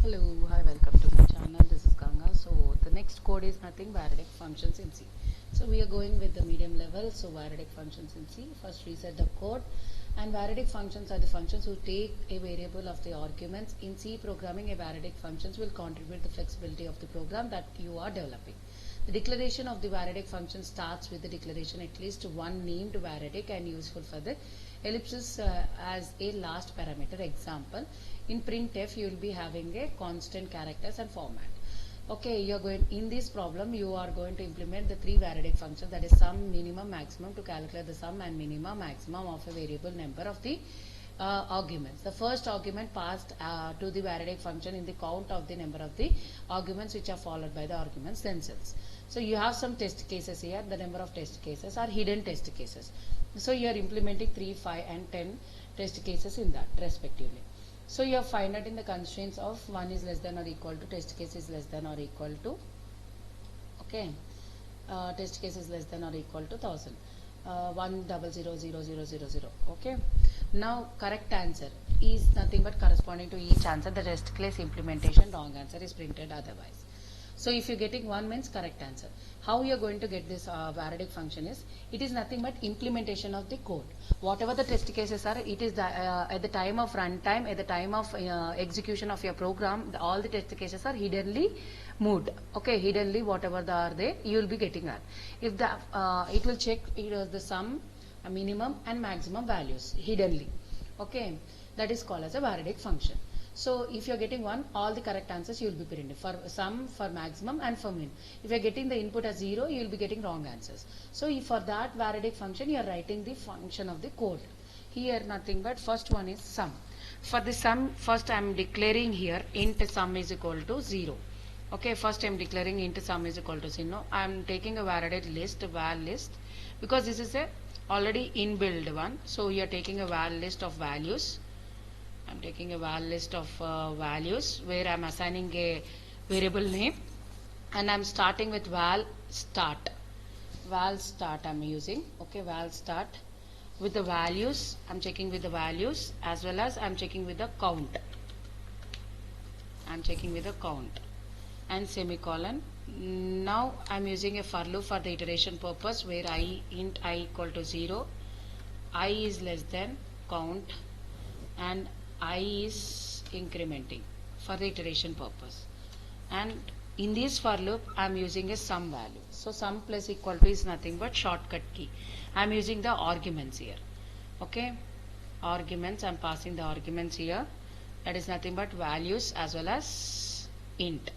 Hello, hi, welcome to my channel. This is Ganga. So the next code is nothing Variadic functions in C. So we are going with the medium level. So Variadic functions in C. First reset the code. And Variadic functions are the functions who take a variable of the arguments. In C programming, a Variadic functions will contribute the flexibility of the program that you are developing. The declaration of the Variadic function starts with the declaration at least one named Variadic and useful for the ellipsis as a last parameter. Example, in printf you will be having a constant characters and format. Okay, you are going in this problem, you are going to implement the three Variadic functions, that is sum, minimum, maximum, to calculate the sum and minimum, maximum of a variable number of the arguments. The first argument passed to the Variadic function in the count of the number of the arguments which are followed by the arguments themselves. So you have some test cases here. The number of test cases are hidden test cases. So you are implementing 3, 5 and 10 test cases in that respectively. So you have find out in the constraints of 1 is less than or equal to, test case is less than or equal to, okay, test case is less than or equal to 1000, 1000000, okay. Now correct answer is nothing but corresponding to each answer. The test case implementation, wrong answer is printed otherwise. So if you're getting 1 means correct answer. How you are going to get this Variadic function is, it is nothing but implementation of the code. Whatever the test cases are, it is the, at the time of runtime, at the time of execution of your program, all the test cases are hiddenly moved. Okay, hiddenly whatever they are there, you will be getting that. If the it will check the sum, minimum and maximum values hiddenly. Okay, that is called as a Variadic function. So if you are getting 1, all the correct answers you will be printing for sum, for maximum and for min. If you are getting the input as 0, you will be getting wrong answers. So for that Variadic function, you are writing the function of the code. Here nothing but first one is sum. For the sum, first I am declaring here int sum is equal to 0. Okay, first I am declaring int sum is equal to 0. I am taking a Variadic list, val list, because this is a already inbuilt one. So you are taking a val list of values. I'm taking a val list of values where I'm assigning a variable name, and I'm starting with val start. Val start I'm using. Okay, val start with the values. I'm checking with the values as well as I'm checking with the count. I'm checking with the count and semicolon. Now I'm using a for loop for the iteration purpose where int I equal to 0, I is less than count, and I is incrementing for the iteration purpose. And in this for loop I am using a sum value. So sum plus equal to is nothing but shortcut key. I am using the arguments here. Okay, arguments, I am passing the arguments here. That is nothing but values as well as int.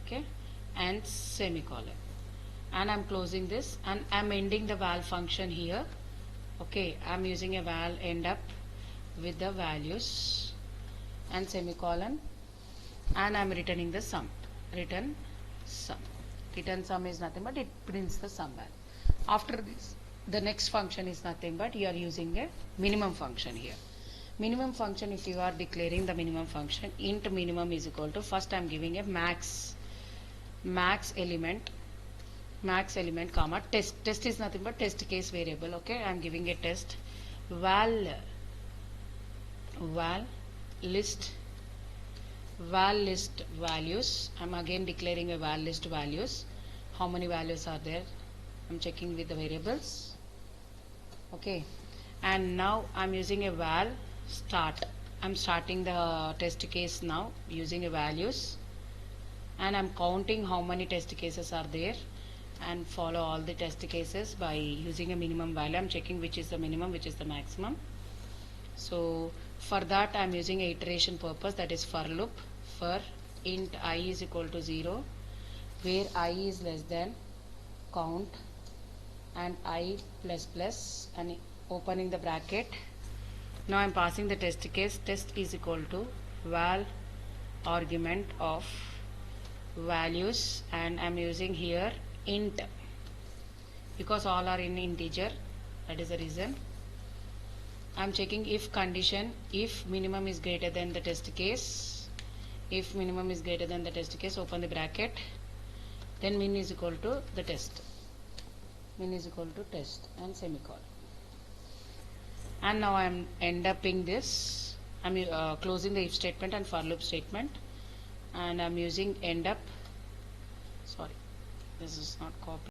Okay, and semicolon. And I am closing this and I am ending the val function here. Okay, I am using a val end up with the values and semicolon, and I am returning the sum. Return sum. Return sum is nothing but it prints the sum value. After this, the next function is nothing but you are using a minimum function here. Minimum function, if you are declaring the minimum function, int minimum is equal to, first I am giving a max element comma test. Test is nothing but test case variable. Okay, I am giving a test val list values. I'm again declaring a val list values. How many values are there? I'm checking with the variables. Okay, and now I'm using a val start. I'm starting the test case now using a values, and I'm counting how many test cases are there and follow all the test cases by using a minimum value. I'm checking which is the minimum, which is the maximum. So for that I am using a iteration purpose, that is for loop for int I is equal to 0 where I is less than count and I plus plus, and opening the bracket. Now I am passing the test case. Test is equal to val argument of values, and I am using here int because all are in integer. That is the reason. I am checking if condition, if minimum is greater than the test case. If minimum is greater than the test case, open the bracket, then min is equal to the test. Min is equal to test and semicolon. And now I am end upping this I'm closing the if statement and for loop statement, and I'm using end up. Sorry, this is not copy.